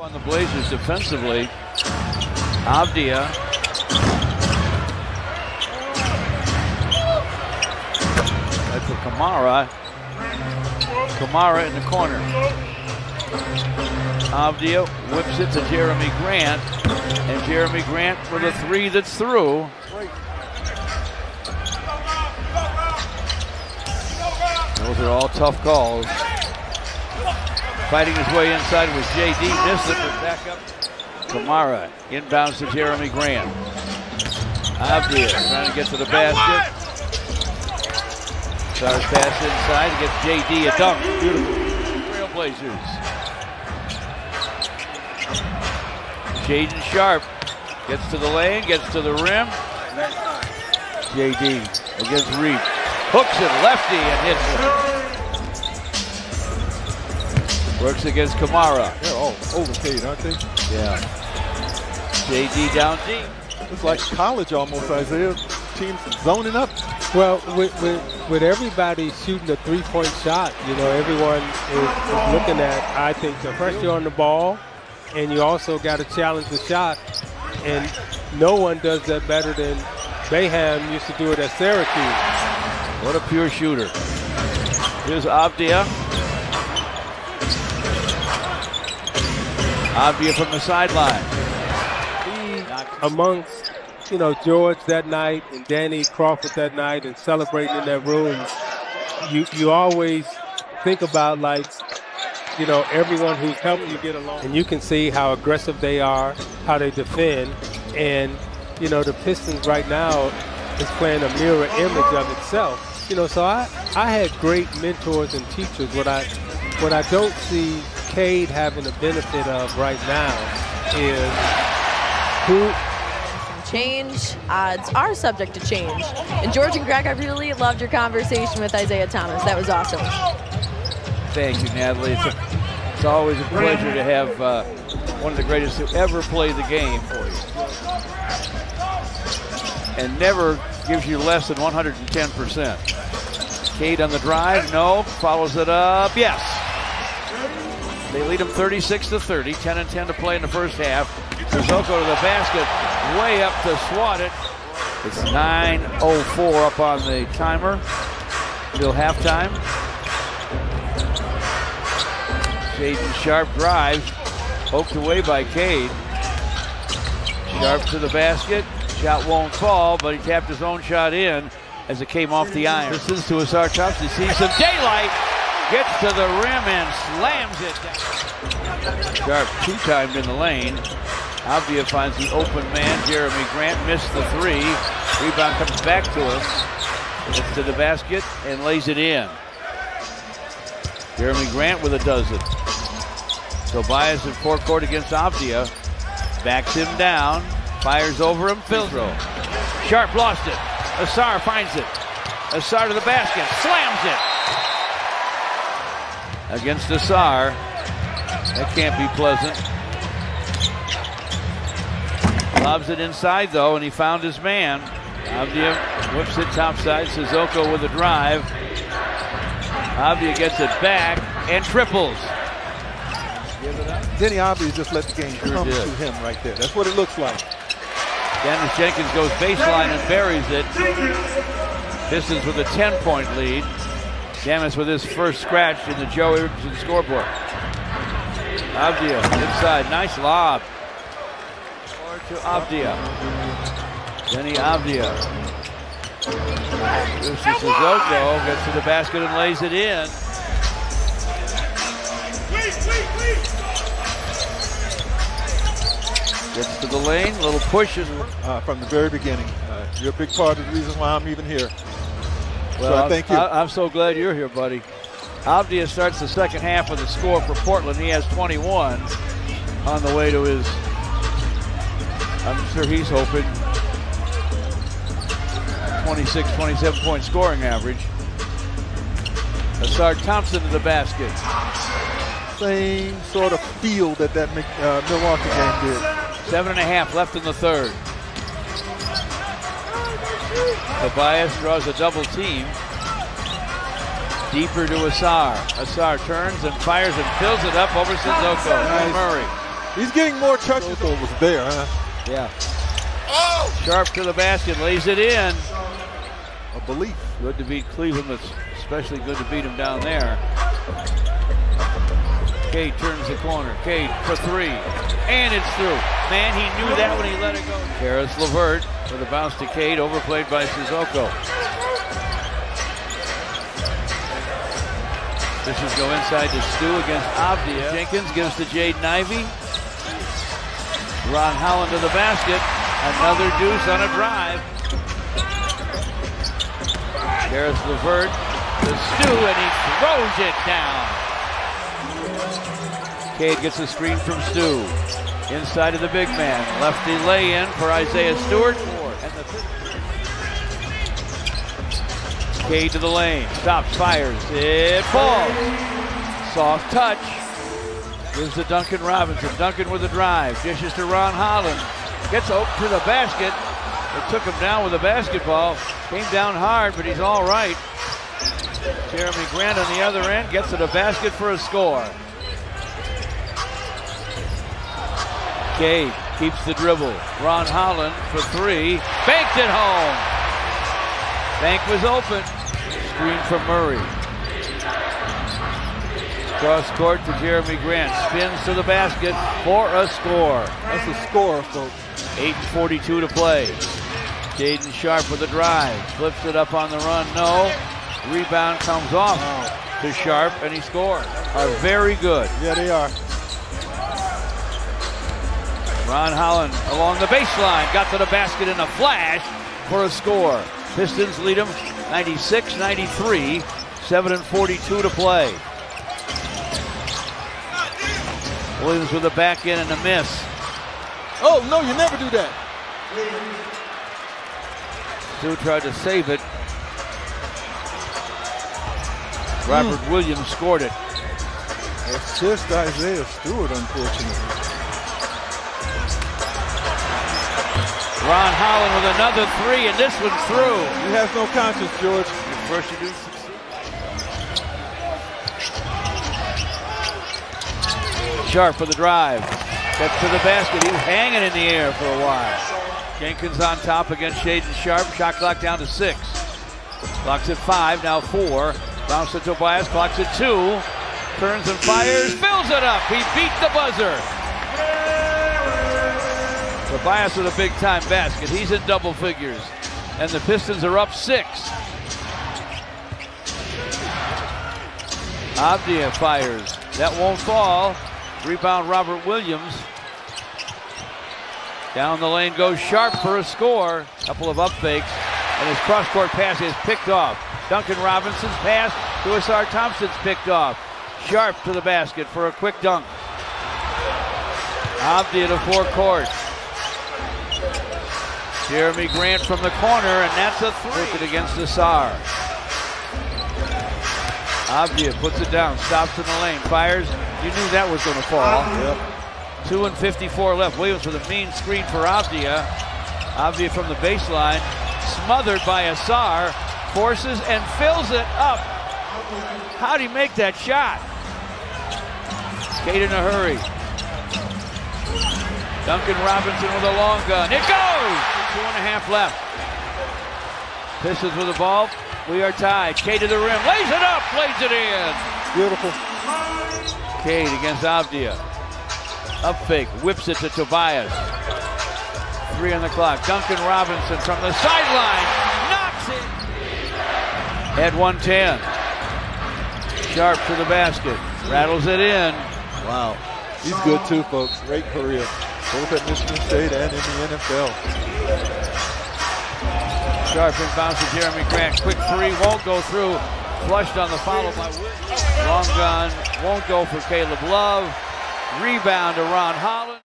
On the Blazers defensively, Avdia. That's for Kamara. Kamara in the corner. Avdia whips it to Jeremy Grant. And Jeremy Grant with a three that's through. Those are all tough calls. Fighting his way inside was JD, missed it, but back up. Kamara inbounds to Jeremy Grant. Avdia trying to get to the basket. Stars pass inside, gets JD a dunk. Beautiful. Trailblazers. Jaden Sharp gets to the lane, gets to the rim. JD against Reed. Hooks it lefty and hits it. Works against Kamara. They're all overpaid, aren't they? Yeah. JD down deep. It's like college almost, Isaiah. Teams zoning up. Well, with everybody shooting a three-point shot, you know, everyone is looking at, I think, the pressure on the ball, and you also got to challenge the shot. And no one does that better than Boeheim used to do it at Syracuse. What a pure shooter. Here's Avdia. Avdia from the sideline. Amongst, you know, George that night and Danny Crawford that night and celebrating in that room, you always think about, like, you know, everyone who's helping you get along. And you can see how aggressive they are, how they defend. And, you know, the Pistons right now is playing a mirror image of itself. You know, so I had great mentors and teachers. What I don't see Cade having the benefit of right now is who. Change, odds are subject to change. And George and Greg, I really loved your conversation with Isaiah Thomas. That was awesome. Thank you, Natalie. It's always a pleasure to have one of the greatest who ever played the game for you. And never gives you less than 110%. Cade on the drive, no. Follows it up, yes. They lead them 36-30, 10-10 to play in the first half. Suzuko to the basket, way up to swat it. It's 9:04 up on the timer. Still halftime. Jaden Sharp drives, poked away by Cade. Sharp to the basket, shot won't fall, but he tapped his own shot in as it came off the iron. This is to Asar Thompson, he sees some daylight, gets to the rim and slams it down. Sharp two-timed in the lane. Avdia finds the open man. Jeremy Grant missed the three. Rebound comes back to him. Gets to the basket and lays it in. Jeremy Grant with a dozen. Tobias in forecourt against Avdia. Backs him down. Fires over him. Filthrow. Sharp lost it. Asar finds it. Asar to the basket. Slams it. Against Asar. That can't be pleasant. Lobs it inside, though, and he found his man. Avdia whips it topside. Suzuko with a drive. Avdia gets it back and triples. Denny Avdia just let the game come to him right there. That's what it looks like. Dennis Jenkins goes baseline and buries it. Pistons with a 10-point lead. Jamis with his first scratch in the Joe Richardson scoreboard. Avdia inside, nice lob. To Avdia. Denny Avdia. This is Suzuko, gets to the basket and lays it in. Gets to the lane, little pushes. From the very beginning. You're a big part of the reason why I'm even here. Well, so thank you. I'm so glad you're here, buddy. Avdia starts the second half with a score for Portland. He has 21 on the way to his, I'm sure he's hoping, 26, 27-point scoring average. Asar Thompson to the basket. Same sort of feel that Milwaukee game did. 7.5 left in the third. Tobias draws a double team. Deeper to Asar. Asar turns and fires and fills it up over Suzuko. Nice. Murray. He's getting more touches. Was there, huh? Yeah. Sharp to the basket, lays it in. A belief. Good to beat Cleveland, but especially good to beat him down there. Cade turns the corner. Cade for three. And it's through. Man, he knew that when he let it go. Karis LeVert with a bounce to Cade, overplayed by Sissoko. Pistons go inside to Stu against Avdia. Jenkins gives to Jaden Ivey. Ron Holland to the basket. Another deuce on a drive. Karis LeVert to Stu, and he throws it down. Cade gets a screen from Stu. Inside of the big man. Lefty lay-in for Isaiah Stewart. Cade to the lane. Stops, fires. It falls. Soft touch. Gives to Duncan Robinson. Duncan with a drive. Dishes to Ron Holland. Gets to the basket. It took him down with a basketball. Came down hard, but he's all right. Jeremy Grant on the other end gets to the basket for a score. Cade keeps the dribble. Ron Holland for three. Banked it home. Bank was open. Screen from Murray. Cross court to Jeremy Grant. Spins to the basket for a score. That's a score, folks. 8:42 to play. Jaden Sharp with a drive. Flips it up on the run. No. Rebound comes off to Sharp, and he scores. Are very good. Yeah, they are. Ron Holland along the baseline. Got to the basket in a flash for a score. Pistons lead them 96-93. 7:42 to play. Williams with a back in and a miss. Oh, no, you never do that. Stu tried to save it. Robert Williams scored it. Assist Isaiah Stewart, unfortunately. Ron Holland with another three, and this one's through. He has no conscience, George. First you do. Sharp for the drive. Gets to the basket. He was hanging in the air for a while. Jenkins on top against Shaden Sharp. Shot clock down to 6. Clock's at 5, now 4. Bounce to Tobias. Clock's at 2. Turns and fires. Fills it up. He beat the buzzer. Tobias with a big-time basket. He's in double figures. And the Pistons are up 6. Avdia fires. That won't fall. Rebound Robert Williams. Down the lane goes Sharp for a score. Couple of up fakes. And his cross-court pass is picked off. Duncan Robinson's pass to Asar Thompson's picked off. Sharp to the basket for a quick dunk. Avdia to forecourt. Jeremy Grant from the corner, and that's a three. Took it against Asar. Avdia puts it down, stops in the lane, fires. You knew that was going to fall. Yep. 2:54 left. Williams with a mean screen for Avdia. Avdia from the baseline, smothered by Asar, forces and fills it up. How'd he make that shot? Cade in a hurry. Duncan Robinson with a long gun. It goes! 2.5 left. Pistons with the ball. We are tied. Cade to the rim. Lays it up. Lays it in. Beautiful. Cade against Avdia. Up fake. Whips it to Tobias. 3 on the clock. Duncan Robinson from the sideline. Knocks it. At 110. Sharp to the basket. Rattles it in. Wow. He's good too, folks. Great career. Both at Michigan State and in the NFL. Sharp inbounds to Jeremy Grant. Quick three, won't go through. Flushed on the follow by Williams. Long gun, won't go for Caleb Love. Rebound to Ron Holland.